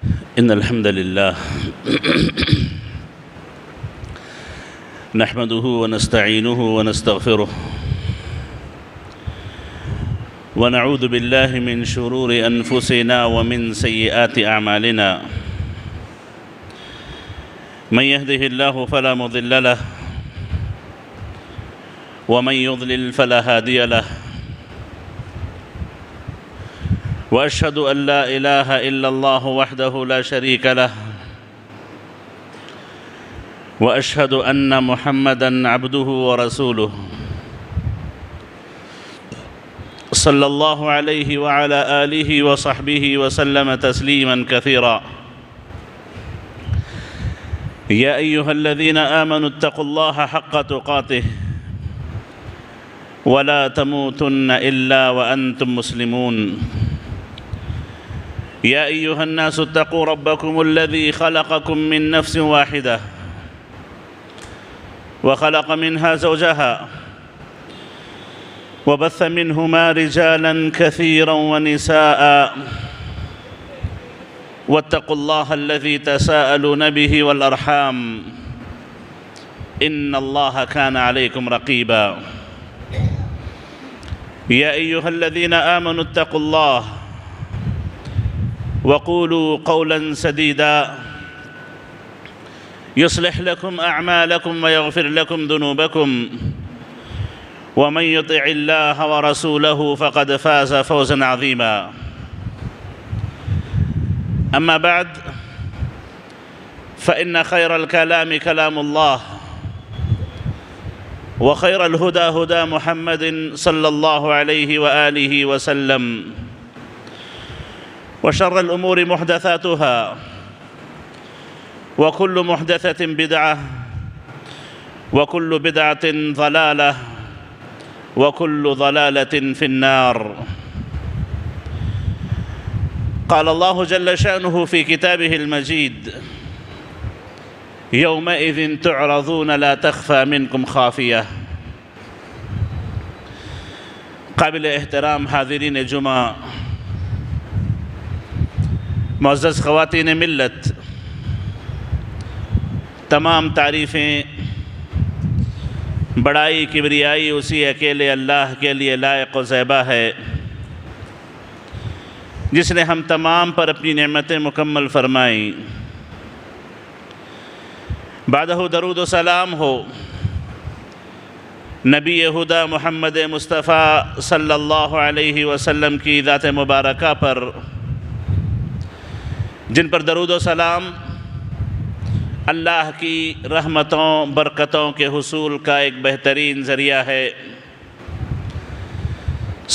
إن الحمد لله نحمده ونستعينه ونستغفره ونعوذ بالله من شرور أنفسنا ومن سيئات أعمالنا من يهده الله فلا مضل له ومن يضلل فلا هادي له وأشهد أن لا إله إلا الله وحده لا شريك له وأشهد أن محمدًا عبده ورسوله صلى الله عليه وعلى آله وصحبه وسلم تسليمًا كثيرا يا أيها الذين آمنوا اتقوا الله حق تقاته ولا تموتن إلا وأنتم مسلمون يا أيها الناس اتقوا ربكم الذي خلقكم من نفس واحدة وخلق منها زوجها وبث منهما رجالا كثيرا ونساء واتقوا الله الذي تساءلون به والأرحام إن الله كان عليكم رقيبا يا أيها الذين آمنوا اتقوا الله وقولوا قولا سديدا يصلح لكم أعمالكم ويغفر لكم ذنوبكم ومن يطع الله ورسوله فقد فاز فوزا عظيما أما بعد فإن خير الكلام كلام الله وخير الهدى هدى محمد صلى الله عليه وآله وسلم وشر الأمور محدثاتها وكل محدثة بدعة وكل بدعة ضلالة وكل ضلالة في النار. قال الله جل شأنه في كتابه المجيد يومئذ تعرضون لا تخفى منكم خافية. قابل احترام حاضرین جمعہ، معزز خواتین ملت، تمام تعریفیں، بڑائی، کبریائی اسی اکیلے اللہ کے لیے لائق و زیبا ہے جس نے ہم تمام پر اپنی نعمتیں مکمل فرمائیں۔ بعدہ درود و سلام ہو نبی خدا محمد مصطفیٰ صلی اللہ علیہ وسلم کی ذات مبارکہ پر، جن پر درود و سلام اللہ کی رحمتوں برکتوں کے حصول کا ایک بہترین ذریعہ ہے۔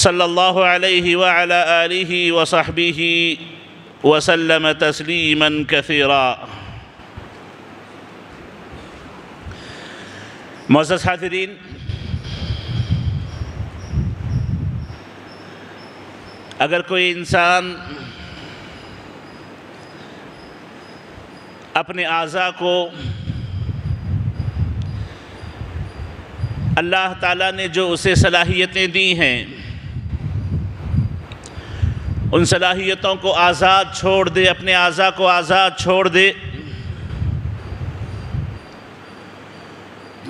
صلی اللہ علیہ وعلی آلہ وصحبہ وسلم تسلیما کثیرا۔ معزز حاضرین، اگر کوئی انسان اپنے اعضاء کو اللہ تعالیٰ نے جو اسے صلاحیتیں دی ہیں، ان صلاحیتوں کو آزاد چھوڑ دے، اپنے اعضاء کو آزاد چھوڑ دے،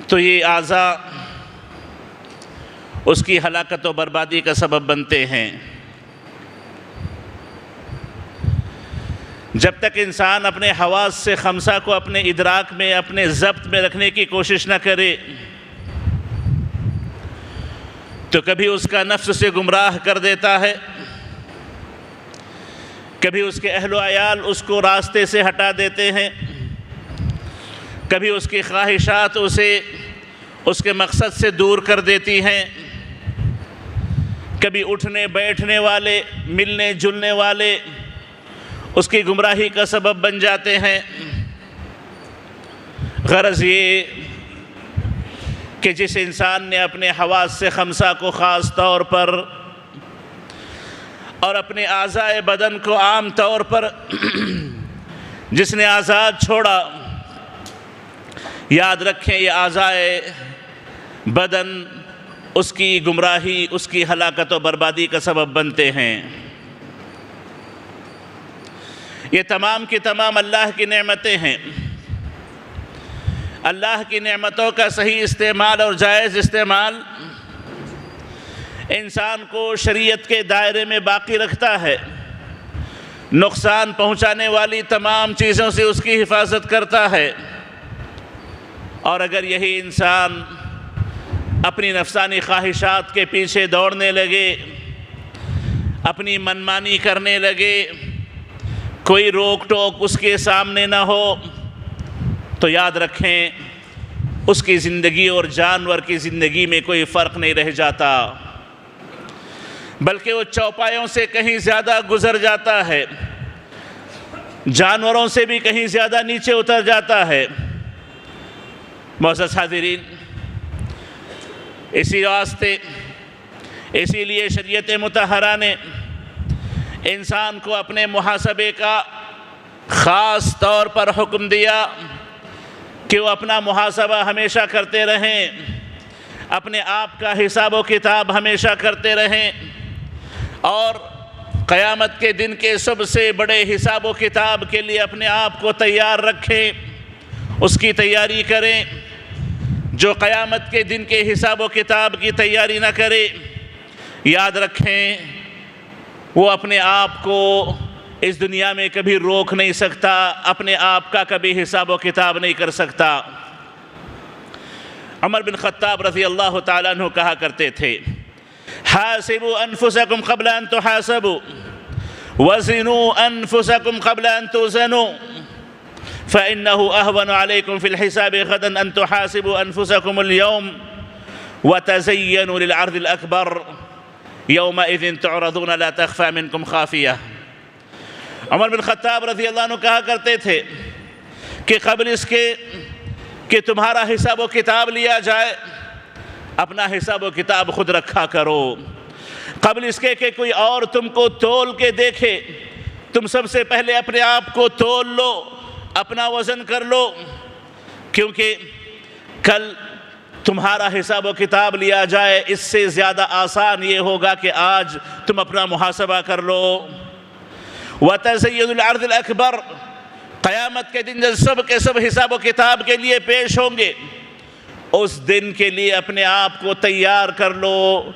تو یہ اعضاء اس کی ہلاکت و بربادی کا سبب بنتے ہیں۔ جب تک انسان اپنے حواس سے خمسہ کو اپنے ادراک میں، اپنے ضبط میں رکھنے کی کوشش نہ کرے تو کبھی اس کا نفس سے گمراہ کر دیتا ہے، کبھی اس کے اہل و عیال اس کو راستے سے ہٹا دیتے ہیں، کبھی اس کی خواہشات اسے اس کے مقصد سے دور کر دیتی ہیں، کبھی اٹھنے بیٹھنے والے، ملنے جلنے والے اس کی گمراہی کا سبب بن جاتے ہیں۔ غرض یہ کہ جس انسان نے اپنے حواس سے خمسہ کو خاص طور پر اور اپنے اعضاء بدن کو عام طور پر جس نے آزاد چھوڑا، یاد رکھیں یہ اعضاء بدن اس کی گمراہی، اس کی ہلاکت و بربادی کا سبب بنتے ہیں۔ یہ تمام کی تمام اللہ کی نعمتیں ہیں۔ اللہ کی نعمتوں کا صحیح استعمال اور جائز استعمال انسان کو شریعت کے دائرے میں باقی رکھتا ہے، نقصان پہنچانے والی تمام چیزوں سے اس کی حفاظت کرتا ہے۔ اور اگر یہی انسان اپنی نفسانی خواہشات کے پیچھے دوڑنے لگے، اپنی منمانی کرنے لگے، کوئی روک ٹوک اس کے سامنے نہ ہو، تو یاد رکھیں اس کی زندگی اور جانور کی زندگی میں کوئی فرق نہیں رہ جاتا، بلکہ وہ چوپایوں سے کہیں زیادہ گزر جاتا ہے، جانوروں سے بھی کہیں زیادہ نیچے اتر جاتا ہے۔ معزز حاضرین، اسی واسطے اسی لیے شریعت مطہرہ نے انسان کو اپنے محاسبے کا خاص طور پر حکم دیا کہ وہ اپنا محاسبہ ہمیشہ کرتے رہیں، اپنے آپ کا حساب و کتاب ہمیشہ کرتے رہیں، اور قیامت کے دن کے سب سے بڑے حساب و کتاب کے لیے اپنے آپ کو تیار رکھیں، اس کی تیاری کریں۔ جو قیامت کے دن کے حساب و کتاب کی تیاری نہ کرے، یاد رکھیں وہ اپنے آپ کو اس دنیا میں کبھی روک نہیں سکتا، اپنے آپ کا کبھی حساب و کتاب نہیں کر سکتا۔ عمر بن خطاب رضی اللہ تعالیٰ عنہ کہا کرتے تھے، حاسبوا انفسکم قبل ان تحاسبوا وزنوا انفسکم قبل ان توزنوا فإنه أهون عليكم في الحساب غدا أن تحاسبوا أنفسكم اليوم وتزينوا للعرض الأكبر يومئذ تعرضون لا تخفى منكم خافية۔ عمر بن خطاب رضی اللہ عنہ کہا کرتے تھے کہ قبل اس کے کہ تمہارا حساب و کتاب لیا جائے، اپنا حساب و کتاب خود رکھا کرو۔ قبل اس کے کہ کوئی اور تم کو تول کے دیکھے، تم سب سے پہلے اپنے آپ کو تول لو، اپنا وزن کر لو، کیونکہ کل تمہارا حساب و کتاب لیا جائے اس سے زیادہ آسان یہ ہوگا کہ آج تم اپنا محاسبہ کر لو۔ وَتَزَيَّنُوا الْعَرْضِ الْأَكْبَرِ، قیامت کے دن جب سب کے سب حساب و کتاب کے لیے پیش ہوں گے، اس دن کے لیے اپنے آپ کو تیار کر لو۔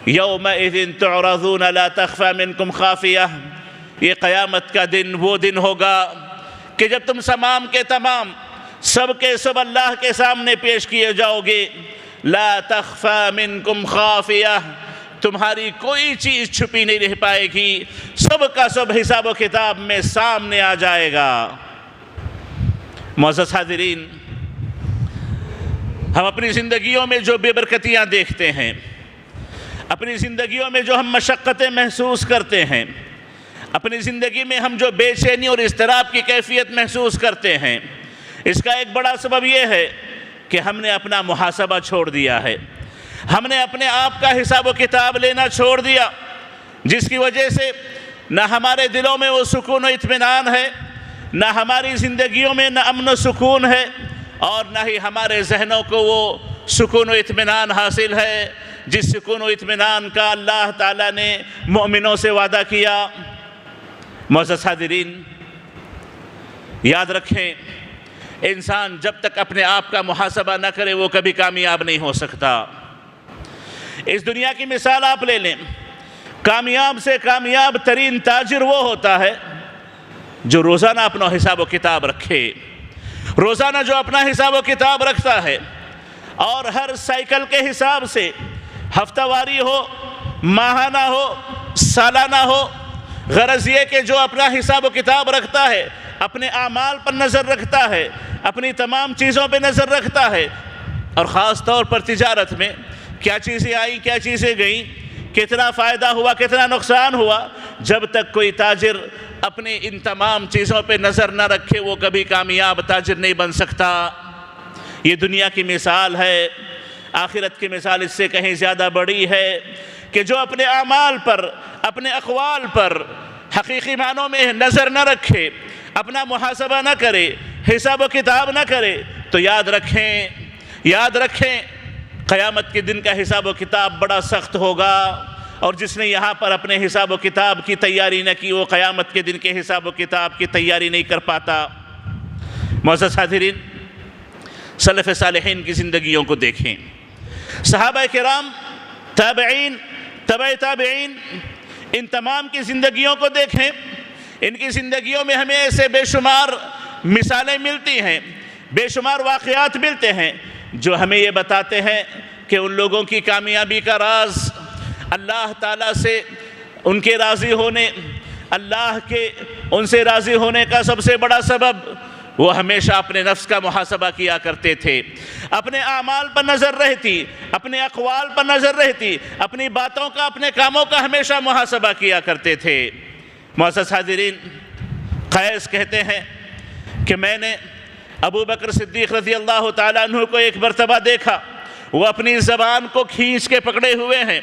يَوْمَئِذٍ تُعْرَضُونَ لَا تَخْفَى مِنْكُمْ خَافِيَةٌ، یہ قیامت کا دن وہ دن ہوگا کہ جب تم تمام کے تمام سب کے سب اللہ کے سامنے پیش کیے جاؤ گے۔ لا تخفى منکم خافیہ، تمہاری کوئی چیز چھپی نہیں رہ پائے گی، سب کا سب حساب و کتاب میں سامنے آ جائے گا۔ معزز حاضرین، ہم اپنی زندگیوں میں جو بے برکتیاں دیکھتے ہیں، اپنی زندگیوں میں جو ہم مشقتیں محسوس کرتے ہیں، اپنی زندگی میں ہم جو بے چینی اور اضطراب کی کیفیت محسوس کرتے ہیں، اس کا ایک بڑا سبب یہ ہے کہ ہم نے اپنا محاسبہ چھوڑ دیا ہے، ہم نے اپنے آپ کا حساب و کتاب لینا چھوڑ دیا، جس کی وجہ سے نہ ہمارے دلوں میں وہ سکون و اطمینان ہے، نہ ہماری زندگیوں میں نہ امن و سکون ہے، اور نہ ہی ہمارے ذہنوں کو وہ سکون و اطمینان حاصل ہے جس سکون و اطمینان کا اللہ تعالیٰ نے مومنوں سے وعدہ کیا۔ معزز حاضرین، یاد رکھیں انسان جب تک اپنے آپ کا محاسبہ نہ کرے وہ کبھی کامیاب نہیں ہو سکتا۔ اس دنیا کی مثال آپ لے لیں، کامیاب سے کامیاب ترین تاجر وہ ہوتا ہے جو روزانہ اپنا حساب و کتاب رکھے، روزانہ جو اپنا حساب و کتاب رکھتا ہے، اور ہر سائیکل کے حساب سے ہفتہ واری ہو، ماہانہ ہو، سالانہ ہو، غرض یہ کہ جو اپنا حساب و کتاب رکھتا ہے، اپنے اعمال پر نظر رکھتا ہے، اپنی تمام چیزوں پہ نظر رکھتا ہے، اور خاص طور پر تجارت میں کیا چیزیں آئیں، کیا چیزیں گئیں، کتنا فائدہ ہوا، کتنا نقصان ہوا، جب تک کوئی تاجر اپنی ان تمام چیزوں پہ نظر نہ رکھے وہ کبھی کامیاب تاجر نہیں بن سکتا۔ یہ دنیا کی مثال ہے، آخرت کی مثال اس سے کہیں زیادہ بڑی ہے کہ جو اپنے اعمال پر، اپنے اقوال پر حقیقی معنوں میں نظر نہ رکھے، اپنا محاسبہ نہ کرے، حساب و کتاب نہ کرے، تو یاد رکھیں قیامت کے دن کا حساب و کتاب بڑا سخت ہوگا، اور جس نے یہاں پر اپنے حساب و کتاب کی تیاری نہ کی وہ قیامت کے دن کے حساب و کتاب کی تیاری نہیں کر پاتا۔ معزز حاضرین، سلف صالحین کی زندگیوں کو دیکھیں، صحابہ کرام، تابعین، تبع تابعین، ان تمام کی زندگیوں کو دیکھیں۔ ان کی زندگیوں میں ہمیں ایسے بے شمار مثالیں ملتی ہیں، بے شمار واقعات ملتے ہیں جو ہمیں یہ بتاتے ہیں کہ ان لوگوں کی کامیابی کا راز اللہ تعالیٰ سے ان کے راضی ہونے، اللہ کے ان سے راضی ہونے کا سب سے بڑا سبب وہ ہمیشہ اپنے نفس کا محاسبہ کیا کرتے تھے، اپنے اعمال پر نظر رہتی، اپنے اقوال پر نظر رہتی، اپنی باتوں کا، اپنے کاموں کا ہمیشہ محاسبہ کیا کرتے تھے۔ معزز حاضرین، قیس کہتے ہیں کہ میں نے ابو بکر صدیق رضی اللہ تعالیٰ عنہ کو ایک مرتبہ دیکھا، وہ اپنی زبان کو کھینچ کے پکڑے ہوئے ہیں،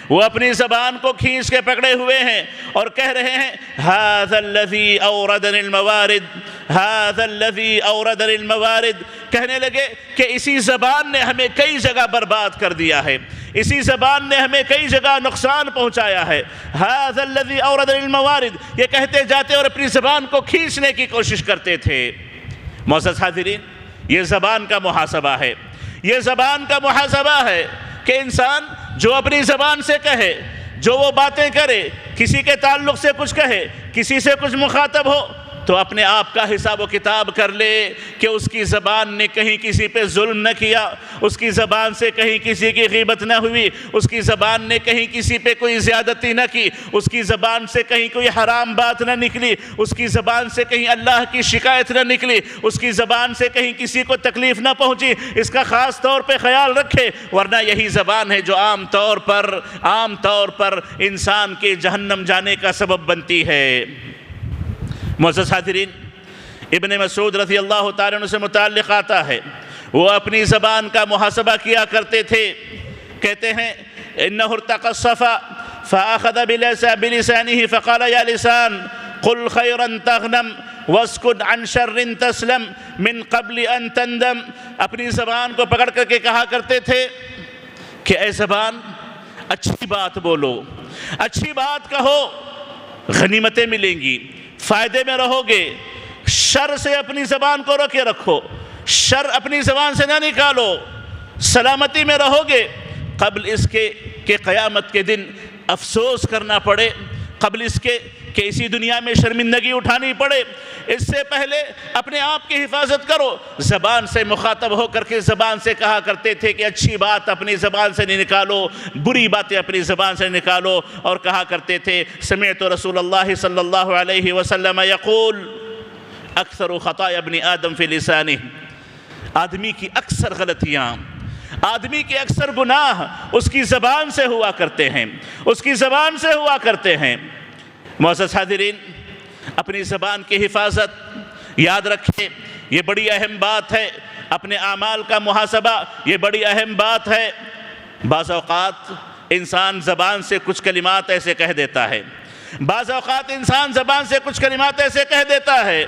وہ اپنی زبان کو کھینچ کے پکڑے ہوئے ہیں اور کہہ رہے ہیں هذا الذي اوردني الموارد، هذا الذي اوردني الموارد، کہنے لگے کہ اسی زبان نے ہمیں کئی جگہ برباد کر دیا ہے، اسی زبان نے ہمیں کئی جگہ نقصان پہنچایا ہے۔ هذا الذي اوردني الموارد، یہ کہتے جاتے اور اپنی زبان کو کھینچنے کی کوشش کرتے تھے۔ معزز حاضرین، یہ زبان کا محاسبہ ہے، یہ زبان کا محاسبہ ہے کہ انسان جو اپنی زبان سے کہے، جو وہ باتیں کرے، کسی کے تعلق سے کچھ کہے، کسی سے کچھ مخاطب ہو تو اپنے آپ کا حساب و کتاب کر لے کہ اس کی زبان نے کہیں کسی پہ ظلم نہ کیا، اس کی زبان سے کہیں کسی کی غیبت نہ ہوئی، اس کی زبان نے کہیں کسی پہ کوئی زیادتی نہ کی، اس کی زبان سے کہیں کوئی حرام بات نہ نکلی، اس کی زبان سے کہیں اللہ کی شکایت نہ نکلی، اس کی زبان سے کہیں کسی کو تکلیف نہ پہنچی، اس کا خاص طور پہ خیال رکھے، ورنہ یہی زبان ہے جو عام طور پر انسان کے جہنم جانے کا سبب بنتی ہے۔ معزز حاضرین، ابن مسعود رضی اللہ تعالیٰ عنہ سے متعلق آتا ہے، وہ اپنی زبان کا محاسبہ کیا کرتے تھے، کہتے ہیں انه ارتقى الصفا فاخذ بلسانه فقال يا لسان قل خيرا تغنم واسكت عن شر تسلم من قبل ان تندم، اپنی زبان کو پکڑ کر کے کہا کرتے تھے کہ اے زبان اچھی بات بولو، اچھی بات کہو، غنیمتیں ملیں گی، فائدے میں رہو گے، شر سے اپنی زبان کو روکے رکھو، شر اپنی زبان سے نہ نکالو، سلامتی میں رہو گے، قبل اس کے کہ قیامت کے دن افسوس کرنا پڑے، قبل اس کے کہ اسی دنیا میں شرمندگی اٹھانی پڑے، اس سے پہلے اپنے آپ کی حفاظت کرو۔ زبان سے مخاطب ہو کر کے زبان سے کہا کرتے تھے کہ اچھی بات اپنی زبان سے نہیں نکالو، بری باتیں اپنی زبان سے نکالو، اور کہا کرتے تھے سمعت رسول اللہ صلی اللہ علیہ وسلم یقول اکثر خطایا ابن آدم فی لسانہ، آدمی کی اکثر غلطیاں، آدمی کے اکثر گناہ اس کی زبان سے ہوا کرتے ہیں، اس کی زبان سے ہوا کرتے ہیں۔ معزز حاضرین، اپنی زبان کی حفاظت یاد رکھیں، یہ بڑی اہم بات ہے، اپنے اعمال کا محاسبہ یہ بڑی اہم بات ہے۔ بعض اوقات انسان زبان سے کچھ کلمات ایسے کہہ دیتا ہے، بعض اوقات انسان زبان سے کچھ کلمات ایسے کہہ دیتا ہے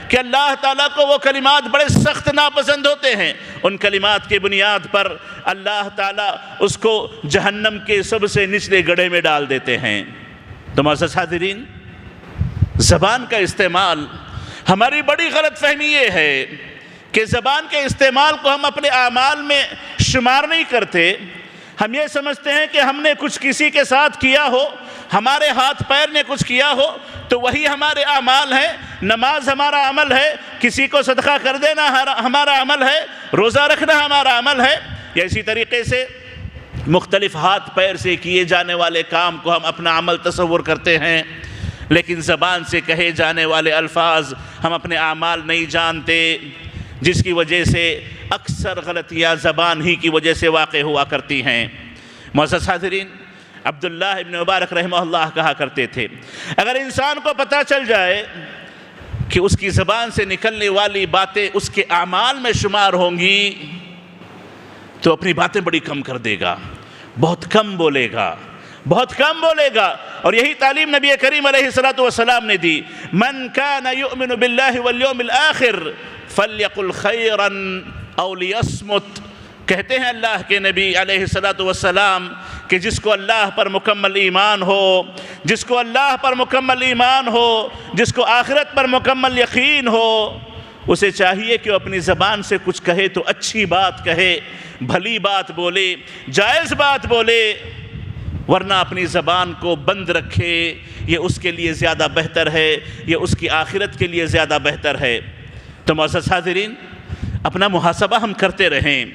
کہ اللہ تعالیٰ کو وہ کلمات بڑے سخت ناپسند ہوتے ہیں، ان کلمات کی بنیاد پر اللہ تعالیٰ اس کو جہنم کے سب سے نچلے گڑھے میں ڈال دیتے ہیں۔ تو معزز حاضرین، زبان کا استعمال، ہماری بڑی غلط فہمی یہ ہے کہ زبان کے استعمال کو ہم اپنے اعمال میں شمار نہیں کرتے۔ ہم یہ سمجھتے ہیں کہ ہم نے کچھ کسی کے ساتھ کیا ہو، ہمارے ہاتھ پیر نے کچھ کیا ہو تو وہی ہمارے اعمال ہیں، نماز ہمارا عمل ہے، کسی کو صدقہ کر دینا ہمارا عمل ہے، روزہ رکھنا ہمارا عمل ہے، یا اسی طریقے سے مختلف ہاتھ پیر سے کیے جانے والے کام کو ہم اپنا عمل تصور کرتے ہیں، لیکن زبان سے کہے جانے والے الفاظ ہم اپنے اعمال نہیں جانتے، جس کی وجہ سے اکثر غلطیاں زبان ہی کی وجہ سے واقع ہوا کرتی ہیں۔ معزز حاضرین، عبداللہ ابن مبارک رحمہ اللہ کہا کرتے تھے اگر انسان کو پتہ چل جائے کہ اس کی زبان سے نکلنے والی باتیں اس کے اعمال میں شمار ہوں گی تو اپنی باتیں بڑی کم کر دے گا، بہت کم بولے گا، بہت کم بولے گا۔ اور یہی تعلیم نبی کریم علیہ السلام نے دی، من کان یؤمن باللہ والیوم الآخر فلیقل خیرا او لیصمت، کہتے ہیں اللہ کے نبی علیہ السلام کہ جس کو اللہ پر مکمل ایمان ہو، جس کو اللہ پر مکمل ایمان ہو، جس کو آخرت پر مکمل یقین ہو، اسے چاہیے کہ وہ اپنی زبان سے کچھ کہے تو اچھی بات کہے، بھلی بات بولے، جائز بات بولے، ورنہ اپنی زبان کو بند رکھے۔ یہ اس کے لیے زیادہ بہتر ہے، یہ اس کی آخرت کے لیے زیادہ بہتر ہے۔ تو معزز حاضرین، اپنا محاسبہ ہم کرتے رہیں،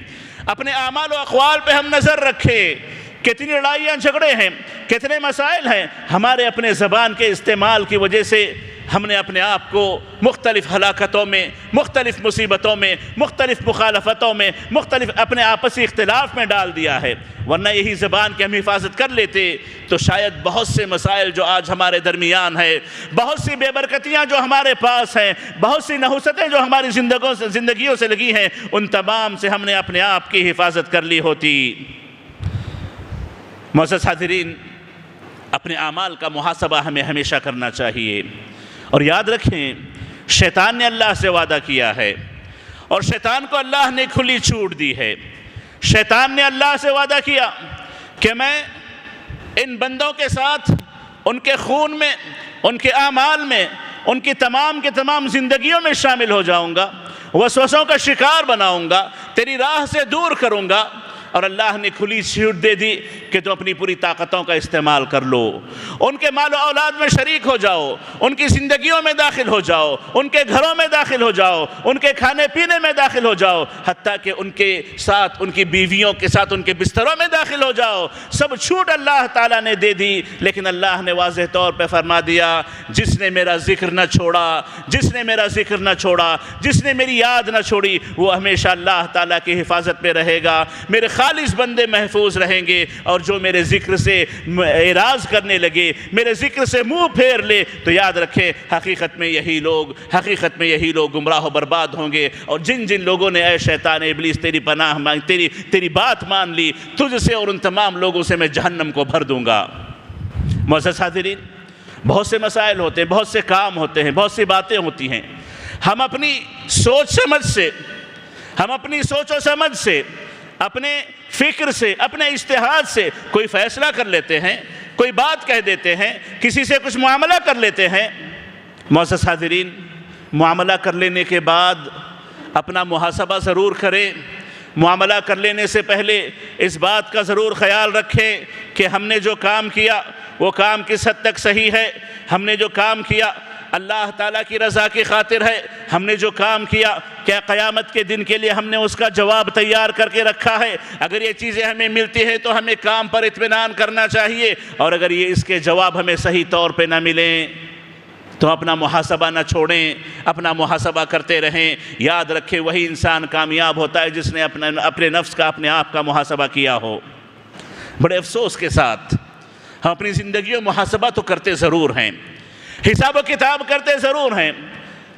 اپنے اعمال و اقوال پہ ہم نظر رکھیں۔ کتنی لڑائیاں جھگڑے ہیں، کتنے مسائل ہیں، ہمارے اپنے زبان کے استعمال کی وجہ سے ہم نے اپنے آپ کو مختلف ہلاکتوں میں، مختلف مصیبتوں میں، مختلف مخالفتوں میں، مختلف اپنے آپسی اختلاف میں ڈال دیا ہے۔ ورنہ یہی زبان کی ہم حفاظت کر لیتے تو شاید بہت سے مسائل جو آج ہمارے درمیان ہیں، بہت سی بے برکتیاں جو ہمارے پاس ہیں، بہت سی نحوستیں جو ہماری زندگیوں سے لگی ہیں، ان تمام سے ہم نے اپنے آپ کی حفاظت کر لی ہوتی۔ معزز حاضرین، اپنے اعمال کا محاسبہ ہمیں ہمیشہ کرنا چاہیے، اور یاد رکھیں شیطان نے اللہ سے وعدہ کیا ہے، اور شیطان کو اللہ نے کھلی چھوٹ دی ہے۔ شیطان نے اللہ سے وعدہ کیا کہ میں ان بندوں کے ساتھ ان کے خون میں، ان کے اعمال میں، ان کی تمام کے تمام زندگیوں میں شامل ہو جاؤں گا، وسوسوں کا شکار بناؤں گا، تیری راہ سے دور کروں گا۔ اور اللہ نے کھلی چھوٹ دے دی کہ تم اپنی پوری طاقتوں کا استعمال کر لو، ان کے مال و اولاد میں شریک ہو جاؤ، ان کی زندگیوں میں داخل ہو جاؤ، ان کے گھروں میں داخل ہو جاؤ، ان کے کھانے پینے میں داخل ہو جاؤ، حتیٰ کہ ان کے ساتھ، ان کی بیویوں کے ساتھ ان کے بستروں میں داخل ہو جاؤ۔ سب چھوٹ اللہ تعالیٰ نے دے دی، لیکن اللہ نے واضح طور پہ فرما دیا، جس نے میرا ذکر نہ چھوڑا، جس نے میرا ذکر نہ چھوڑا، جس نے میری یاد نہ چھوڑی، وہ ہمیشہ اللہ تعالیٰ کی حفاظت میں رہے گا۔ میرے خالص بندے محفوظ رہیں گے، اور جو میرے ذکر سے اعراض کرنے لگے، میرے ذکر سے منہ پھیر لے، تو یاد رکھیں حقیقت میں یہی لوگ گمراہ و برباد ہوں گے۔ اور جن جن لوگوں نے اے شیطان ابلیس تیری پناہ مانگ، تیری بات مان لی، تجھ سے اور ان تمام لوگوں سے میں جہنم کو بھر دوں گا۔ معزز حاضرین، بہت سے مسائل ہوتے ہیں، بہت سے کام ہوتے ہیں، بہت سی باتیں ہوتی ہیں، ہم اپنی سوچ سمجھ سے، ہم اپنی سوچ و سمجھ سے، اپنے فکر سے، اپنے اجتہاد سے کوئی فیصلہ کر لیتے ہیں، کوئی بات کہہ دیتے ہیں، کسی سے کچھ معاملہ کر لیتے ہیں۔ معزز حاضرین، معاملہ کر لینے کے بعد اپنا محاسبہ ضرور کریں۔ معاملہ کر لینے سے پہلے اس بات کا ضرور خیال رکھیں کہ ہم نے جو کام کیا وہ کام کس حد تک صحیح ہے، ہم نے جو کام کیا اللہ تعالیٰ کی رضا کی خاطر ہے، ہم نے جو کام کیا کیا قیامت کے دن کے لیے ہم نے اس کا جواب تیار کر کے رکھا ہے۔ اگر یہ چیزیں ہمیں ملتی ہیں تو ہمیں کام پر اطمینان کرنا چاہیے، اور اگر یہ اس کے جواب ہمیں صحیح طور پہ نہ ملیں تو اپنا محاسبہ نہ چھوڑیں، اپنا محاسبہ کرتے رہیں۔ یاد رکھیں وہی انسان کامیاب ہوتا ہے جس نے اپنے نفس کا، اپنے آپ کا محاسبہ کیا ہو۔ بڑے افسوس کے ساتھ ہم اپنی زندگیوں محاسبہ تو کرتے ضرور ہیں، حساب و کتاب کرتے ضرور ہیں،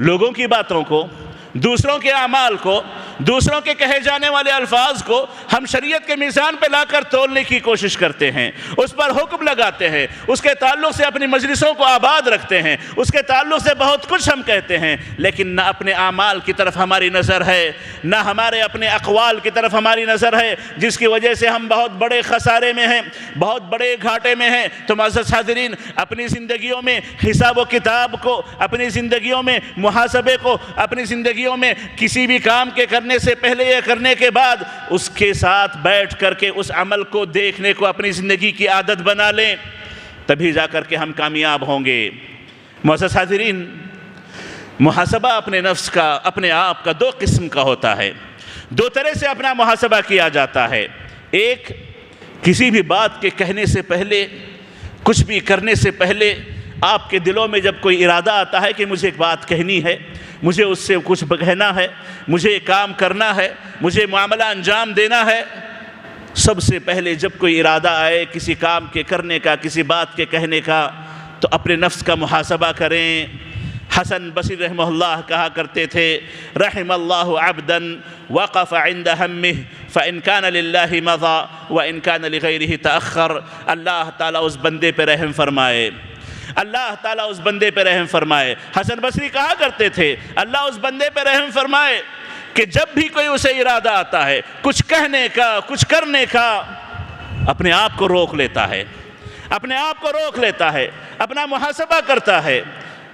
لوگوں کی باتوں کو، دوسروں کے اعمال کو، دوسروں کے کہے جانے والے الفاظ کو ہم شریعت کے میزان پہ لا کر تولنے کی کوشش کرتے ہیں، اس پر حکم لگاتے ہیں، اس کے تعلق سے اپنی مجلسوں کو آباد رکھتے ہیں، اس کے تعلق سے بہت کچھ ہم کہتے ہیں، لیکن نہ اپنے اعمال کی طرف ہماری نظر ہے، نہ ہمارے اپنے اقوال کی طرف ہماری نظر ہے، جس کی وجہ سے ہم بہت بڑے خسارے میں ہیں، بہت بڑے گھاٹے میں ہیں۔ تو معزز حاضرین، اپنی زندگیوں میں حساب و کتاب کو، اپنی زندگیوں میں محاسبے کو، اپنی زندگیوں میں کسی بھی کام کے کرنے سے پہلے یا کرنے کے بعد اس کے ساتھ بیٹھ کر کے اس عمل کو دیکھنے کو اپنی زندگی کی عادت بنا لیں، تبھی جا کر کے ہم کامیاب ہوں گے۔ معزز حاضرین، محاسبہ اپنے نفس کا، اپنے آپ کا دو قسم کا ہوتا ہے، دو طرح سے اپنا محاسبہ کیا جاتا ہے۔ ایک، کسی بھی بات کے کہنے سے پہلے، کچھ بھی کرنے سے پہلے آپ کے دلوں میں جب کوئی ارادہ آتا ہے کہ مجھے ایک بات کہنی ہے، مجھے اس سے کچھ کہنا ہے، مجھے ایک کام کرنا ہے، مجھے معاملہ انجام دینا ہے، سب سے پہلے جب کوئی ارادہ آئے کسی کام کے کرنے کا، کسی بات کے کہنے کا، تو اپنے نفس کا محاسبہ کریں۔ حسن بصری رحمہ اللہ کہا کرتے تھے، رحم اللہ عبدا وقف عند ہمہ فإن كان للہ مضى وإن كان لغیرہ تأخر۔ اللہ تعالیٰ اس بندے پہ رحم فرمائے، اللہ تعالیٰ اس بندے پہ رحم فرمائے۔ حسن بصری کہا کرتے تھے، اللہ اس بندے پہ رحم فرمائے کہ جب بھی کوئی اسے ارادہ آتا ہے کچھ کہنے کا، کچھ کرنے کا، اپنے آپ کو روک لیتا ہے، اپنے آپ کو روک لیتا ہے، اپنا محاسبہ کرتا ہے،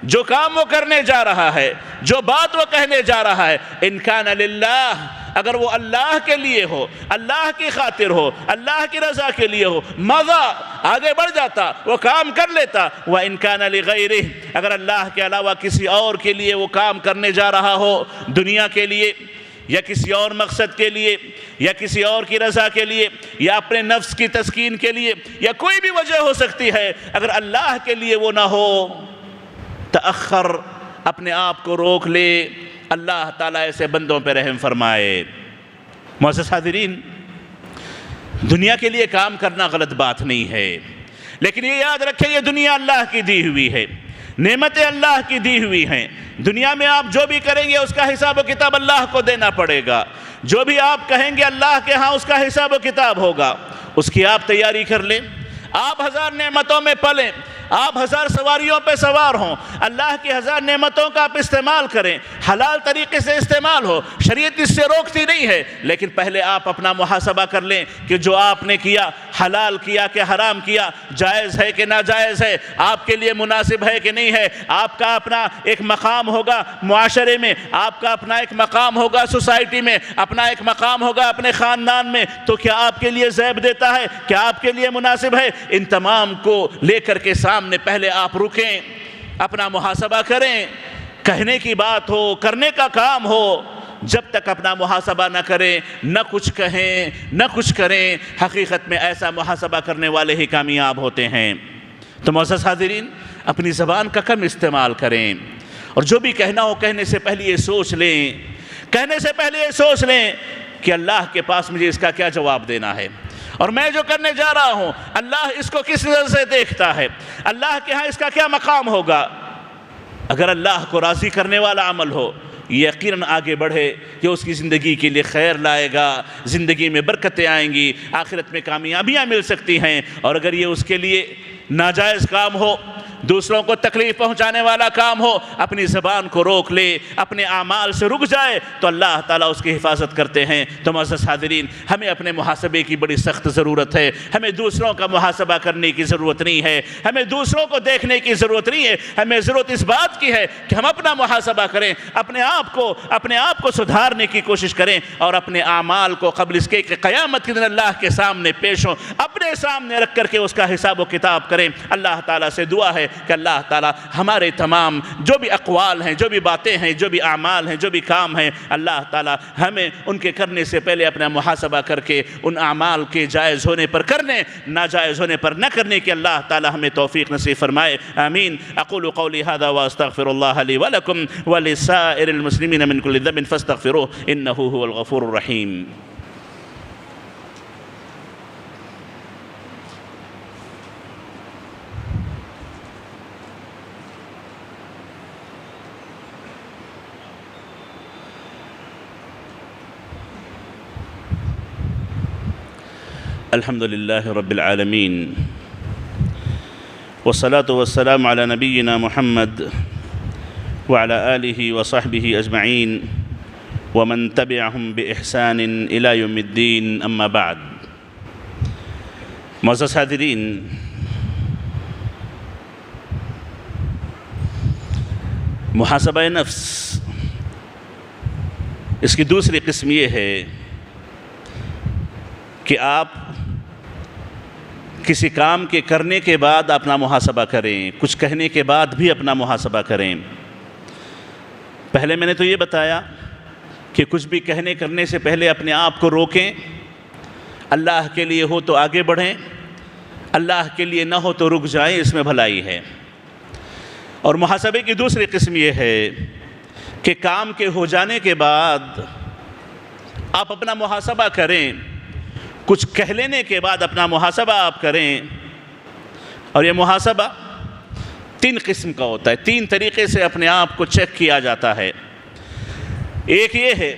جو کام وہ کرنے جا رہا ہے، جو بات وہ کہنے جا رہا ہے، ان کان للہ، اگر وہ اللہ کے لیے ہو، اللہ کی خاطر ہو، اللہ کی رضا کے لیے ہو، مضى، آگے بڑھ جاتا، وہ کام کر لیتا، وَإِن كَانَ لِغَيْرِهِ، اگر اللہ کے علاوہ کسی اور کے لیے وہ کام کرنے جا رہا ہو، دنیا کے لیے یا کسی اور مقصد کے لیے یا کسی اور کی رضا کے لیے یا اپنے نفس کی تسکین کے لیے یا کوئی بھی وجہ ہو سکتی ہے، اگر اللہ کے لیے وہ نہ ہو، تأخر، اپنے آپ کو روک لے، اللہ تعالیٰ ایسے بندوں پہ رحم فرمائے۔ معزز حاضرین، دنیا کے لیے کام کرنا غلط بات نہیں ہے، لیکن یہ یاد رکھیں یہ دنیا اللہ کی دی ہوئی ہے، نعمتیں اللہ کی دی ہوئی ہیں، دنیا میں آپ جو بھی کریں گے اس کا حساب و کتاب اللہ کو دینا پڑے گا، جو بھی آپ کہیں گے اللہ کے ہاں اس کا حساب و کتاب ہوگا، اس کی آپ تیاری کر لیں۔ آپ ہزار نعمتوں میں پلیں، آپ ہزار سواریوں پہ سوار ہوں، اللہ کی ہزار نعمتوں کا آپ استعمال کریں، حلال طریقے سے استعمال ہو، شریعت اس سے روکتی نہیں ہے، لیکن پہلے آپ اپنا محاسبہ کر لیں کہ جو آپ نے کیا، حلال کیا کہ حرام کیا، جائز ہے کہ ناجائز ہے، آپ کے لیے مناسب ہے کہ نہیں ہے۔ آپ کا اپنا ایک مقام ہوگا معاشرے میں، آپ کا اپنا ایک مقام ہوگا سوسائٹی میں، اپنا ایک مقام ہوگا اپنے خاندان میں، تو کیا آپ کے لیے زیب دیتا ہے، کیا آپ کے لیے مناسب ہے؟ ان تمام کو لے کر کے سامنے پہلے آپ رکیں، اپنا محاسبہ کریں، کہنے کی بات ہو، کرنے کا کام ہو، جب تک اپنا محاسبہ نہ کریں، نہ کچھ کہیں، نہ کچھ کریں، حقیقت میں ایسا محاسبہ کرنے والے ہی کامیاب ہوتے ہیں۔ تو معزز حاضرین، اپنی زبان کا کم استعمال کریں، اور جو بھی کہنا ہو کہنے سے پہلے یہ سوچ لیں، کہنے سے پہلے یہ سوچ لیں کہ اللہ کے پاس مجھے اس کا کیا جواب دینا ہے، اور میں جو کرنے جا رہا ہوں اللہ اس کو کس نظر سے دیکھتا ہے، اللہ کے ہاں اس کا کیا مقام ہوگا۔ اگر اللہ کو راضی کرنے والا عمل ہو، یقیناً آگے بڑھے، یہ اس کی زندگی کے لیے خیر لائے گا، زندگی میں برکتیں آئیں گی، آخرت میں کامیابیاں مل سکتی ہیں۔ اور اگر یہ اس کے لیے ناجائز کام ہو، دوسروں کو تکلیف پہنچانے والا کام ہو، اپنی زبان کو روک لے، اپنے اعمال سے رک جائے، تو اللہ تعالیٰ اس کی حفاظت کرتے ہیں۔ تو معزز حاضرین، ہمیں اپنے محاسبے کی بڑی سخت ضرورت ہے، ہمیں دوسروں کا محاسبہ کرنے کی ضرورت نہیں ہے، ہمیں دوسروں کو دیکھنے کی ضرورت نہیں ہے، ہمیں ضرورت اس بات کی ہے کہ ہم اپنا محاسبہ کریں، اپنے آپ کو سدھارنے کی کوشش کریں، اور اپنے اعمال کو قبل اس کے کہ قیامت کے دن اللہ کے سامنے پیش ہوں، اپنے سامنے رکھ کر کے اس کا حساب و کتاب کریں۔ اللہ تعالیٰ سے دعا ہے کہ اللہ تعالیٰ ہمارے تمام جو بھی اقوال ہیں، جو بھی باتیں ہیں، جو بھی اعمال ہیں، جو بھی کام ہیں، اللہ تعالیٰ ہمیں ان کے کرنے سے پہلے اپنا محاسبہ کر کے ان اعمال کے جائز ہونے پر کرنے، ناجائز ہونے پر نہ کرنے کی اللہ تعالیٰ ہمیں توفیق نصیب فرمائے۔ آمین۔ اقول قولی هذا واستغفر الله لي ولكم ولسائر المسلمين من كل ذنب فاستغفروه انه هو الغفور الرحيم۔ الحمد لله رب العالمين، والصلاة والسلام على نبينا محمد وعلى آله وصحبه أجمعين ومن تبعهم بإحسان إلى يوم الدين، أما بعد۔ معزز حاضرین، محاسبہ نفس، اس کی دوسری قسم یہ ہے کہ آپ کسی کام کے کرنے کے بعد اپنا محاسبہ کریں، کچھ کہنے کے بعد بھی اپنا محاسبہ کریں۔ پہلے میں نے تو یہ بتایا کہ کچھ بھی کہنے کرنے سے پہلے اپنے آپ کو روکیں، اللہ کے لیے ہو تو آگے بڑھیں، اللہ کے لیے نہ ہو تو رک جائیں، اس میں بھلائی ہے۔ اور محاسبے کی دوسری قسم یہ ہے کہ کام کے ہو جانے کے بعد آپ اپنا محاسبہ کریں، کچھ کہہ لینے کے بعد اپنا محاسبہ آپ کریں۔ اور یہ محاسبہ تین قسم کا ہوتا ہے، تین طریقے سے اپنے آپ کو چیک کیا جاتا ہے۔ ایک یہ ہے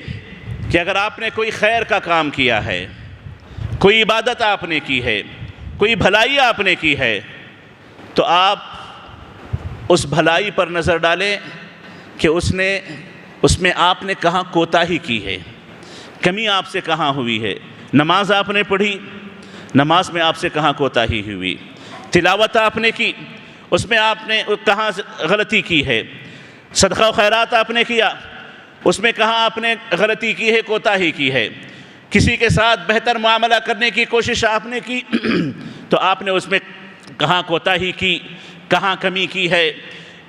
کہ اگر آپ نے کوئی خیر کا کام کیا ہے، کوئی عبادت آپ نے کی ہے، کوئی بھلائی آپ نے کی ہے، تو آپ اس بھلائی پر نظر ڈالیں کہ اس میں آپ نے کہاں کوتاہی کی ہے، کمی آپ سے کہاں ہوئی ہے۔ نماز آپ نے پڑھی، نماز میں آپ سے کہاں کوتاہی ہوئی؟ تلاوت آپ نے کی، اس میں آپ نے کہاں غلطی کی ہے؟ صدقہ و خیرات آپ نے کیا، اس میں کہاں آپ نے غلطی کی ہے، کوتاہی کی ہے؟ کسی کے ساتھ بہتر معاملہ کرنے کی کوشش آپ نے کی تو آپ نے اس میں کہاں کوتاہی کی، کہاں کمی کی ہے؟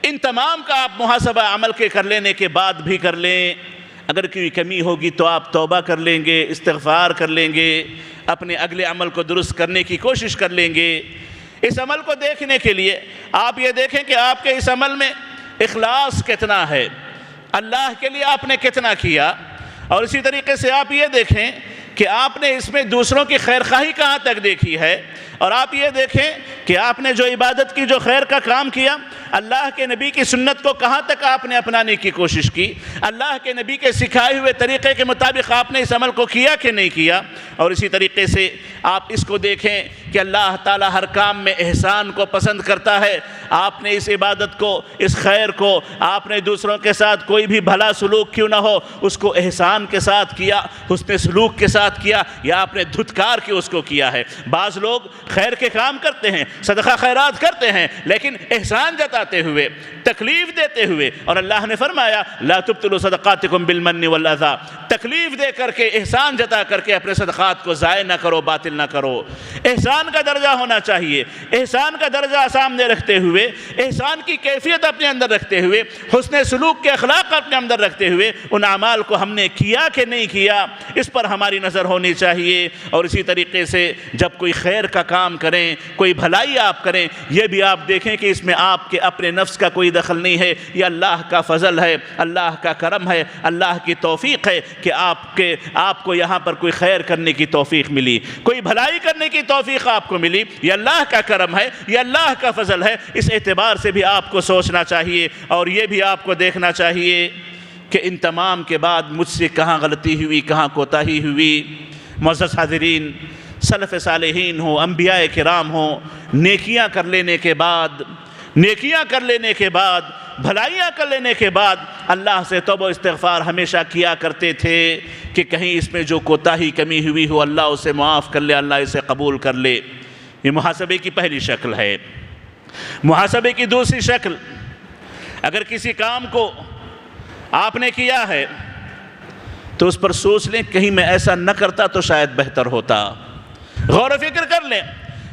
ان تمام کا آپ محاسبہ عمل کے کر لینے کے بعد بھی کر لیں۔ اگر کوئی کمی ہوگی تو آپ توبہ کر لیں گے، استغفار کر لیں گے، اپنے اگلے عمل کو درست کرنے کی کوشش کر لیں گے۔ اس عمل کو دیکھنے کے لیے آپ یہ دیکھیں کہ آپ کے اس عمل میں اخلاص کتنا ہے، اللہ کے لیے آپ نے کتنا کیا، اور اسی طریقے سے آپ یہ دیکھیں کہ آپ نے اس میں دوسروں کی خیرخواہی کہاں تک دیکھی ہے، اور آپ یہ دیکھیں کہ آپ نے جو عبادت کی، جو خیر کا کام کیا، اللہ کے نبی کی سنت کو کہاں تک آپ نے اپنانے کی کوشش کی، اللہ کے نبی کے سکھائے ہوئے طریقے کے مطابق آپ نے اس عمل کو کیا کہ نہیں کیا۔ اور اسی طریقے سے آپ اس کو دیکھیں کہ اللہ تعالیٰ ہر کام میں احسان کو پسند کرتا ہے۔ آپ نے اس عبادت کو، اس خیر کو، آپ نے دوسروں کے ساتھ کوئی بھی بھلا سلوک کیوں نہ ہو اس کو احسان کے ساتھ کیا، حسن سلوک کے ساتھ کیا، یا آپ نے دھتکار کے اس کو کیا ہے۔ بعض لوگ خیر کے کام کرتے ہیں، صدقہ خیرات کرتے ہیں، لیکن احسان جتاتے ہوئے، تکلیف دیتے ہوئے، اور اللہ نے فرمایا لا تبطلوا صدقاتکم بالمن والاذی، تکلیف دے کر کے، احسان جتا کر کے اپنے صدقات کو ضائع نہ کرو، باطل نہ کرو۔ احسان کا درجہ ہونا چاہیے، احسان کا درجہ سامنے رکھتے ہوئے، احسان کی کیفیت اپنے اندر رکھتے ہوئے، حسن سلوک کے اخلاق اپنے اندر رکھتے ہوئے ان اعمال کو ہم نے کیا کہ نہیں کیا، اس پر ہماری نظر ہونی چاہیے۔ اور اسی طریقے سے جب کوئی خیر کا کام کریں، کوئی بھلائی آپ کریں، یہ بھی آپ دیکھیں کہ اس میں آپ کے اپنے نفس کا کوئی دخل نہیں ہے، یہ اللہ کا فضل ہے، اللہ کا کرم ہے، اللہ کی توفیق ہے کہ آپ کو یہاں پر کوئی خیر کرنے کی توفیق ملی، کوئی بھلائی کرنے کی توفیق آپ کو ملی، یہ اللہ کا کرم ہے، یہ اللہ کا فضل ہے۔ اس اعتبار سے بھی آپ کو سوچنا چاہیے، اور یہ بھی آپ کو دیکھنا چاہیے کہ ان تمام کے بعد مجھ سے کہاں غلطی ہوئی، کہاں کوتاہی ہوئی۔ معزز حاضرین، سلف صالحین ہوں، انبیاء کرام ہوں، نیکیاں کر لینے کے بعد، بھلائیاں کر لینے کے بعد اللہ سے توبہ و استغفار ہمیشہ کیا کرتے تھے کہ کہیں اس میں جو کوتاہی کمی ہوئی ہو اللہ اسے معاف کر لے، اللہ اسے قبول کر لے۔ یہ محاسبے کی پہلی شکل ہے۔ محاسبے کی دوسری شکل، اگر کسی کام کو آپ نے کیا ہے تو اس پر سوچ لیں کہیں میں ایسا نہ کرتا تو شاید بہتر ہوتا، غور و فکر کر لیں۔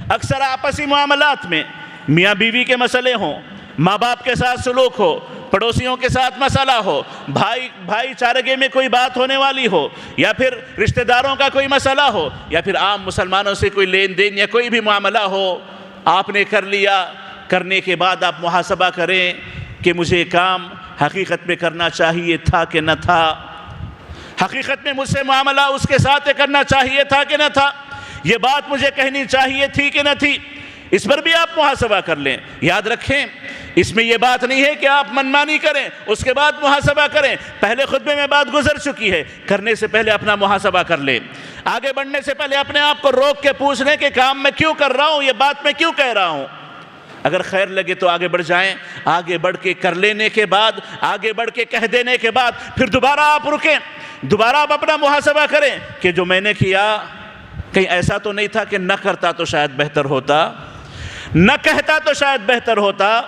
اکثر آپسی معاملات میں میاں بیوی کے مسئلے ہوں، ماں باپ کے ساتھ سلوک ہو، پڑوسیوں کے ساتھ مسئلہ ہو، بھائی چارگے میں کوئی بات ہونے والی ہو، یا پھر رشتہ داروں کا کوئی مسئلہ ہو، یا پھر عام مسلمانوں سے کوئی لین دین یا کوئی بھی معاملہ ہو، آپ نے کر لیا، کرنے کے بعد آپ محاسبہ کریں کہ مجھے کام حقیقت میں کرنا چاہیے تھا کہ نہ تھا، حقیقت میں مجھ سے معاملہ اس کے ساتھ کرنا چاہیے تھا کہ نہ تھا، یہ بات مجھے کہنی چاہیے تھی کہ نہ تھی، اس پر بھی آپ محاسبہ کر لیں۔ یاد رکھیں اس میں یہ بات نہیں ہے کہ آپ منمانی کریں اس کے بعد محاسبہ کریں، پہلے خطبے میں بات گزر چکی ہے، کرنے سے پہلے اپنا محاسبہ کر لیں، آگے بڑھنے سے پہلے اپنے آپ کو روک کے پوچھ لیں کہ کام میں کیوں کر رہا ہوں، یہ بات میں کیوں کہہ رہا ہوں۔ اگر خیر لگے تو آگے بڑھ جائیں، آگے بڑھ کے کر لینے کے بعد، آگے بڑھ کے کہہ دینے کے بعد پھر دوبارہ آپ رکیں، دوبارہ آپ اپنا محاسبہ کریں کہ جو میں نے کیا کہیں ایسا تو نہیں تھا کہ نہ کرتا تو شاید بہتر ہوتا، نہ کہتا تو شاید بہتر ہوتا،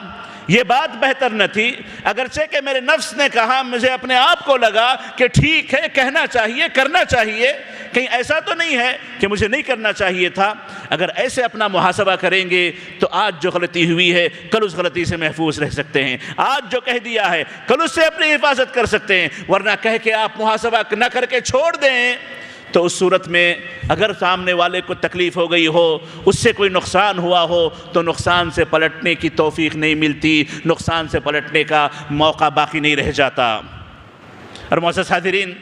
یہ بات بہتر نہ تھی، اگرچہ کہ میرے نفس نے کہا، مجھے اپنے آپ کو لگا کہ ٹھیک ہے کہنا چاہیے، کرنا چاہیے، کہیں ایسا تو نہیں ہے کہ مجھے نہیں کرنا چاہیے تھا۔ اگر ایسے اپنا محاسبہ کریں گے تو آج جو غلطی ہوئی ہے کل اس غلطی سے محفوظ رہ سکتے ہیں، آج جو کہہ دیا ہے کل اس سے اپنی حفاظت کر سکتے ہیں، ورنہ کہہ کے آپ محاسبہ نہ کر کے چھوڑ دیں تو اس صورت میں اگر سامنے والے کو تکلیف ہو گئی ہو، اس سے کوئی نقصان ہوا ہو تو نقصان سے پلٹنے کی توفیق نہیں ملتی، نقصان سے پلٹنے کا موقع باقی نہیں رہ جاتا۔ اور معزز حاضرین،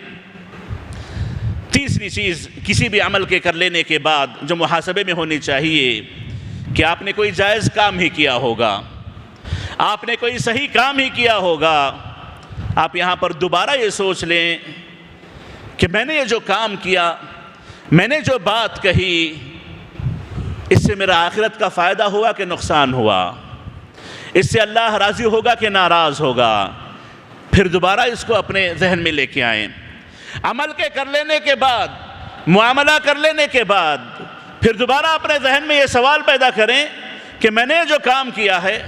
تیسری چیز کسی بھی عمل کے کر لینے کے بعد جو محاسبے میں ہونی چاہیے کہ آپ نے کوئی جائز کام ہی کیا ہوگا، آپ نے کوئی صحیح کام ہی کیا ہوگا۔ آپ یہاں پر دوبارہ یہ سوچ لیں کہ میں نے یہ جو کام کیا، میں نے جو بات کہی، اس سے میرا آخرت کا فائدہ ہوا کہ نقصان ہوا، اس سے اللہ راضی ہوگا کہ ناراض ہوگا۔ پھر دوبارہ اس کو اپنے ذہن میں لے کے آئیں۔ عمل کے کر لینے کے بعد، معاملہ کر لینے کے بعد پھر دوبارہ اپنے ذہن میں یہ سوال پیدا کریں کہ میں نے جو کام کیا ہے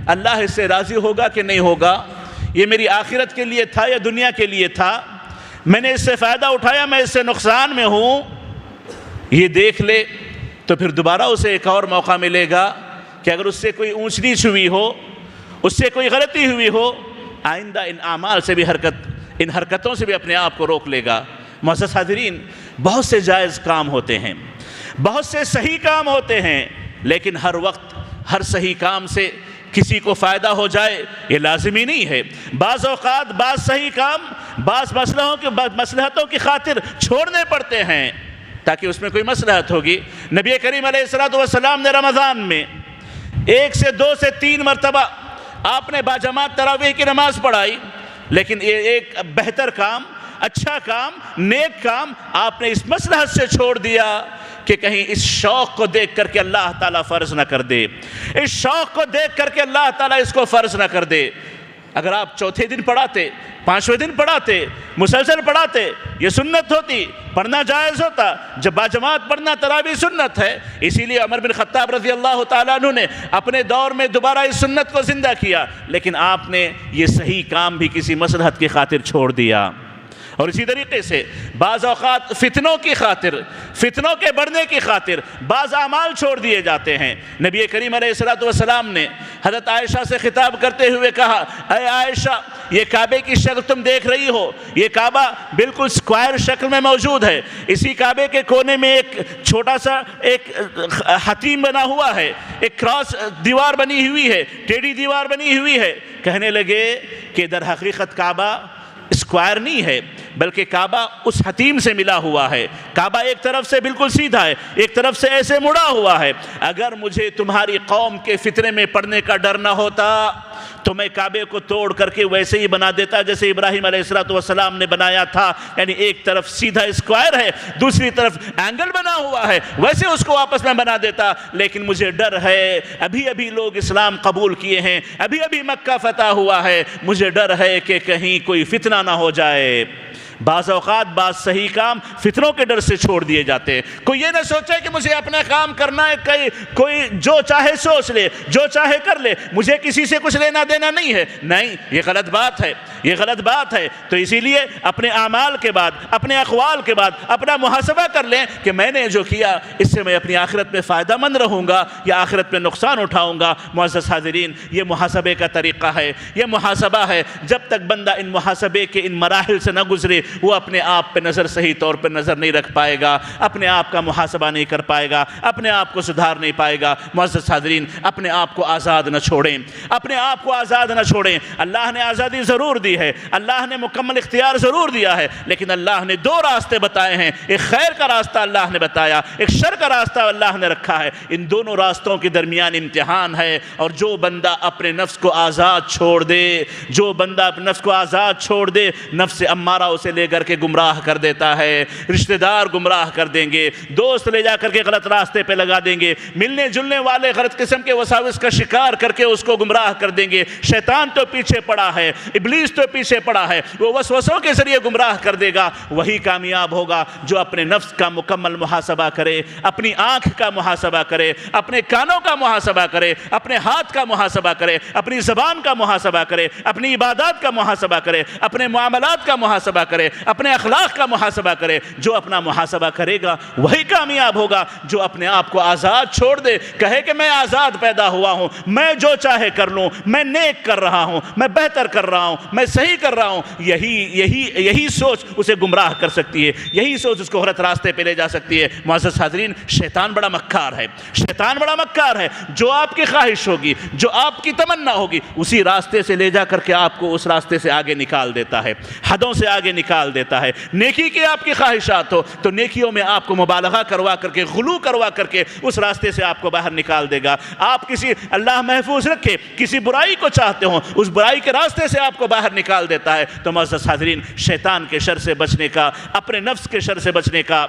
اللہ اس سے راضی ہوگا کہ نہیں ہوگا، یہ میری آخرت کے لیے تھا یا دنیا کے لیے تھا، میں نے اس سے فائدہ اٹھایا، میں اس سے نقصان میں ہوں، یہ دیکھ لے تو پھر دوبارہ اسے ایک اور موقع ملے گا کہ اگر اس سے کوئی اونچ نیچ ہوئی ہو، اس سے کوئی غلطی ہوئی ہو، آئندہ ان اعمال سے بھی ان حرکتوں سے بھی اپنے آپ کو روک لے گا۔ معزز حاضرین، بہت سے جائز کام ہوتے ہیں، بہت سے صحیح کام ہوتے ہیں، لیکن ہر وقت ہر صحیح کام سے کسی کو فائدہ ہو جائے یہ لازمی نہیں ہے۔ بعض اوقات بعض صحیح کام بعض مصلحتوں کی خاطر چھوڑنے پڑتے ہیں تاکہ اس میں کوئی مصلحت ہوگی۔ نبی کریم علیہ السلام نے رمضان میں 1 سے 2 سے 3 مرتبہ آپ نے باجماعت تراویح کی نماز پڑھائی، لیکن یہ ایک بہتر کام، اچھا کام، نیک کام آپ نے اس مصلحت سے چھوڑ دیا کہ کہیں اس شوق کو دیکھ کر کے اللہ تعالیٰ فرض نہ کر دے، اس شوق کو دیکھ کر کے اللہ تعالیٰ اس کو فرض نہ کر دے۔ اگر آپ چوتھے دن پڑھاتے، 5ویں دن پڑھاتے، مسلسل پڑھاتے، یہ سنت ہوتی، پڑھنا جائز ہوتا۔ جب باجماعت پڑھنا تراویح سنت ہے، اسی لیے عمر بن خطاب رضی اللہ تعالیٰ عنہ نے اپنے دور میں دوبارہ اس سنت کو زندہ کیا، لیکن آپ نے یہ صحیح کام بھی کسی مصلحت کی خاطر چھوڑ دیا۔ اور اسی طریقے سے بعض اوقات فتنوں کی خاطر، فتنوں کے بڑھنے کی خاطر بعض اعمال چھوڑ دیے جاتے ہیں۔ نبی کریم علیہ السلام نے حضرت عائشہ سے خطاب کرتے ہوئے کہا، اے عائشہ، یہ کعبے کی شکل تم دیکھ رہی ہو، یہ کعبہ بالکل سکوائر شکل میں موجود ہے، اسی کعبے کے کونے میں ایک چھوٹا سا ایک حتیم بنا ہوا ہے، ایک کراس دیوار بنی ہوئی ہے، ٹیڑھی دیوار بنی ہوئی ہے۔ کہنے لگے کہ در حقیقت کعبہ اسکوائر نہیں ہے، بلکہ کعبہ اس حتیم سے ملا ہوا ہے۔ کعبہ ایک طرف سے بالکل سیدھا ہے، ایک طرف سے ایسے مڑا ہوا ہے۔ اگر مجھے تمہاری قوم کے فتنے میں پڑنے کا ڈر نہ ہوتا تو میں کعبے کو توڑ کر کے ویسے ہی بنا دیتا جیسے ابراہیم علیہ السلام نے بنایا تھا، یعنی ایک طرف سیدھا اسکوائر ہے، دوسری طرف اینگل بنا ہوا ہے، ویسے اس کو آپس میں بنا دیتا۔ لیکن مجھے ڈر ہے، ابھی لوگ اسلام قبول کیے ہیں، ابھی مکہ فتح ہوا ہے، مجھے ڈر ہے کہ کہیں کوئی فتنہ نہ ہو جائے۔ بعض اوقات بعض صحیح کام فتنوں کے ڈر سے چھوڑ دیے جاتے ہیں۔ کوئی یہ نہ سوچے کہ مجھے اپنا کام کرنا ہے، کوئی جو چاہے سوچ لے، جو چاہے کر لے، مجھے کسی سے کچھ لینا دینا نہیں ہے۔ نہیں، یہ غلط بات ہے، یہ غلط بات ہے۔ تو اسی لیے اپنے اعمال کے بعد، اپنے اقوال کے بعد اپنا محاسبہ کر لیں کہ میں نے جو کیا اس سے میں اپنی آخرت میں فائدہ مند رہوں گا یا آخرت میں نقصان اٹھاؤں گا۔ معزز حاضرین، یہ محاسبے کا طریقہ ہے، یہ محاسبہ ہے۔ جب تک بندہ ان محاسبے کے ان مراحل سے نہ گزرے وہ اپنے آپ پہ نظر صحیح طور پہ نظر نہیں رکھ پائے گا، اپنے آپ کا محاسبہ نہیں کر پائے گا، اپنے آپ کو سدھار نہیں پائے گا۔ معزز حاضرین، اپنے آپ کو آزاد نہ چھوڑیں، اپنے آپ کو آزاد نہ چھوڑیں۔ اللہ نے آزادی ضرور دی ہے، اللہ نے مکمل اختیار ضرور دیا ہے، لیکن اللہ نے 2 راستے بتائے ہیں۔ ایک خیر کا راستہ اللہ نے بتایا، ایک شر کا راستہ اللہ نے رکھا ہے۔ ان دونوں راستوں کے درمیان امتحان ہے، اور جو بندہ اپنے نفس کو آزاد چھوڑ دے، جو بندہ اپنے نفس کو آزاد چھوڑ دے، نفس امارہ اسے لے کر کے گمراہ کر دیتا ہے، رشتہ دار گمراہ کر دیں گے، دوست لے جا کر کے غلط راستے پہ لگا دیں گے، ملنے جلنے والے غلط قسم کے وساوس کا شکار کر کے اس کو گمراہ کر دیں گے۔ شیطان تو پیچھے پڑا ہے، ابلیس تو پیچھے پڑا ہے، وہ وسوسوں کے ذریعے گمراہ کر دے گا۔ وہی کامیاب ہوگا جو اپنے نفس کا مکمل محاسبہ کرے، اپنی آنکھ کا محاسبہ کرے، اپنے کانوں کا محاسبہ کرے، اپنے ہاتھ کا محاسبہ کرے، اپنی زبان کا محاسبہ کرے، اپنی عبادات کا محاسبہ کرے، اپنے معاملات کا محاسبہ کرے، اپنے اخلاق کا محاسبہ کرے۔ جو اپنا محاسبہ کرے گا وہی کامیاب ہوگا۔ جو اپنے آپ کو آزاد چھوڑ دے، کہے کہ میں آزاد پیدا ہوا ہوں، میں جو چاہے کر لوں، میں نیک کر رہا ہوں، میں بہتر کر رہا ہوں، میں صحیح کر رہا ہوں، یہی سوچ اسے گمراہ کر سکتی ہے، یہی سوچ اس کو غلط راستے پہ لے جا سکتی ہے۔ معزز حاضرین، شیطان بڑا مکار ہے، شیطان بڑا مکار ہے۔ جو آپ کی خواہش ہوگی، جو آپ کی تمنا ہوگی، اسی راستے سے لے جا کر کے آپ کو اس راستے سے آگے نکال دیتا ہے، حدوں سے آگے نکال دیتا ہے۔ نیکی کی آپ کی خواہشات ہو تو نیکیوں میں آپ کو مبالغہ کروا کر کے، غلو کروا کر کے اس راستے سے آپ کو باہر نکال دے گا۔ آپ کسی، اللہ محفوظ رکھے، کسی برائی کو چاہتے ہوں، اس برائی کے راستے سے آپ کو باہر نکال دیتا ہے۔ تو معزز حاضرین، شیطان کے شر سے بچنے کا، اپنے نفس کے شر سے بچنے کا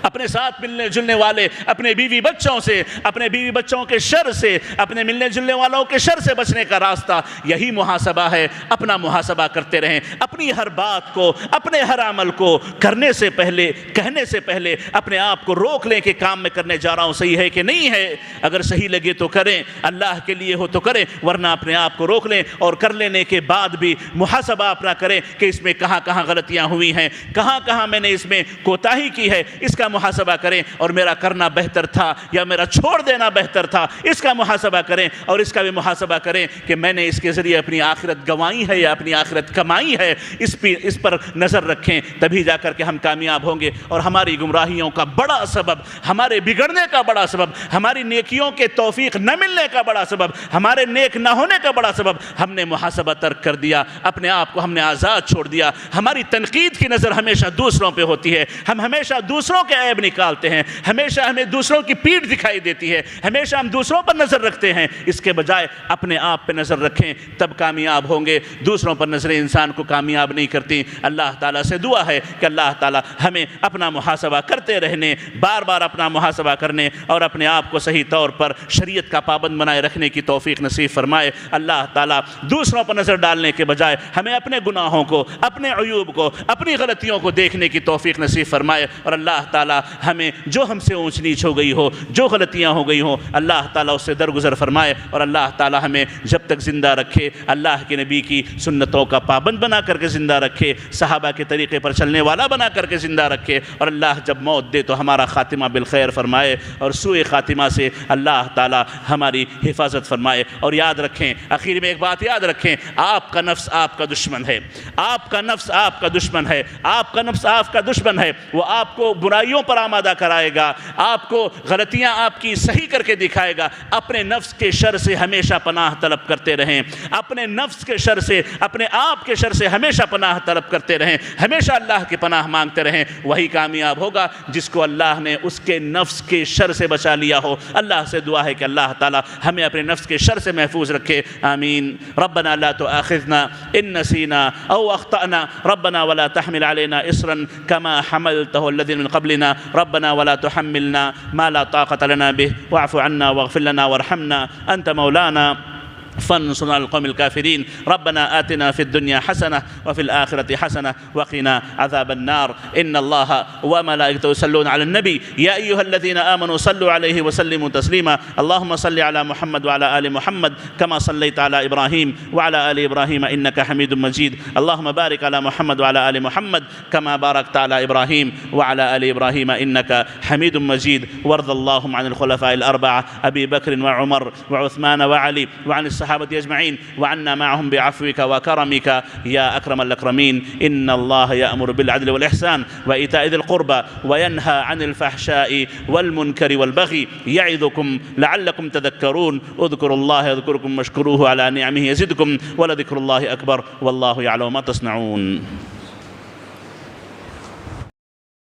اپنے ساتھ ملنے جلنے والے اپنے بیوی بچوں سے، اپنے بیوی بچوں کے شر سے، اپنے ملنے جلنے والوں کے شر سے بچنے کا راستہ یہی محاسبہ ہے۔ اپنا محاسبہ کرتے رہیں، اپنی ہر بات کو، اپنے ہر عمل کو کرنے سے پہلے، کہنے سے پہلے اپنے آپ کو روک لیں کہ کام میں کرنے جا رہا ہوں صحیح ہے کہ نہیں ہے۔ اگر صحیح لگے تو کریں، اللہ کے لیے ہو تو کریں، ورنہ اپنے آپ کو روک لیں، اور کر لینے کے بعد بھی محاسبہ اپنا کریں کہ اس میں کہاں کہاں غلطیاں ہوئی ہیں، کہاں کہاں میں نے اس میں کوتاہی کی ہے، اس کا محاسبہ کریں، اور میرا کرنا بہتر تھا یا میرا چھوڑ دینا بہتر تھا، اس کا محاسبہ کریں، اور اس کا بھی محاسبہ کریں کہ میں نے اس کے ذریعے اپنی آخرت گنوائی ہے یا اپنی آخرت کمائی ہے۔ اس پر نظر رکھیں، تبھی جا کر کے ہم کامیاب ہوں گے۔ اور ہماری گمراہیوں کا بڑا سبب، ہمارے بگڑنے کا بڑا سبب، ہماری نیکیوں کے توفیق نہ ملنے کا بڑا سبب، ہمارے نیک نہ ہونے کا بڑا سبب، ہم نے محاسبہ ترک کر دیا، اپنے آپ کو ہم نے آزاد چھوڑ دیا۔ ہماری تنقید کی نظر ہمیشہ دوسروں پہ ہوتی ہے، ہم ہمیشہ دوسروں کے عیب نکالتے ہیں، ہمیشہ ہمیں دوسروں کی پیٹھ دکھائی دیتی ہے، ہمیشہ ہم دوسروں پر نظر رکھتے ہیں۔ اس کے بجائے اپنے آپ پہ نظر رکھیں، تب کامیاب ہوں گے۔ دوسروں پر نظریں انسان کو کامیاب نہیں کرتی۔ اللہ تعالیٰ سے دعا ہے کہ اللہ تعالیٰ ہمیں اپنا محاسبہ کرتے رہنے، بار بار اپنا محاسبہ کرنے، اور اپنے آپ کو صحیح طور پر شریعت کا پابند بنائے رکھنے کی توفیق نصیب فرمائے۔ اللہ تعالیٰ دوسروں پر نظر ڈالنے کے بجائے ہمیں اپنے گناہوں کو، اپنے عیوب کو، اپنی غلطیوں کو دیکھنے کی توفیق نصیب فرمائے۔ اور اللہ تعالیٰ ہمیں جو ہم سے اونچ نیچ ہو گئی ہو، جو غلطیاں ہو گئی ہوں، اللہ تعالیٰ اس سے درگزر فرمائے، اور اللہ تعالیٰ ہمیں جب تک زندہ رکھے اللہ کے نبی کی سنتوں کا پابند بنا کر کے زندہ رکھے، صحابہ کے طریقے پر چلنے والا بنا کر کے زندہ رکھے، اور اللہ جب موت دے تو ہمارا خاتمہ بالخیر فرمائے، اور سوء خاتمہ سے اللہ تعالیٰ ہماری حفاظت فرمائے۔ اور یاد رکھیں، آخر میں ایک بات یاد رکھیں، آپ کا نفس آپ کا دشمن ہے، آپ کا نفس آپ کا دشمن ہے، آپ کا نفس آپ کا دشمن ہے۔ وہ آپ کو برائیوں پر آمادہ کرائے گا، آپ کو غلطیاں آپ کی صحیح کر کے دکھائے گا۔ اپنے نفس کے شر سے ہمیشہ پناہ طلب کرتے رہیں، اپنے نفس کے شر سے، اپنے آپ کے شر سے ہمیشہ پناہ طلب کرتے رہیں، ہمیشہ اللہ کی پناہ مانگتے رہیں۔ وہی کامیاب ہوگا جس کو اللہ نے اس کے نفس کے شر سے بچا لیا ہو۔ اللہ سے دعا ہے کہ اللہ تعالی ہمیں اپنے نفس کے شر سے محفوظ رکھے، آمین۔ ربنا لا تؤاخذنا ان نسینا او اخطأنا، ربنا ولا تحمل علينا اصرا كما حملته الذين من قبلنا، ربنا ولا تحملنا ما لا طاقة لنا به، واعف عنا واغفر لنا وارحمنا، انت مولانا فانصرنا على القوم الكافرين، ربنا آتنا في الدنيا حسنة وفي الآخرة حسنة وقنا عذاب النار، إن الله وملائكته يصلون على النبي يا أيها الذين آمنوا صلوا عليه وسلموا تسليما، اللهم صل على محمد وعلى آل محمد كما صليت على إبراهيم وعلى آل إبراهيم إنك حميد مجيد، اللهم بارك على محمد وعلى آل محمد كما باركت على إبراهيم وعلى آل إبراهيم إنك حميد مجيد، وارض اللهم عن الخلفاء الأربعة أبي بكر وعمر وعثمان وعلي، وعن الصحابة أجمعين، وعنا معهم بعفوك وكرمك يا أكرم الأكرمين، إن الله يأمر بالعدل والإحسان وإيتاء ذي القربى وينهى عن الفحشاء والمنكر والبغي، يعظكم لعلكم تذكرون، اذكروا الله يذكركم واشكروه على نعمه يزدكم، ولذكر الله أكبر، والله يعلم ما تصنعون۔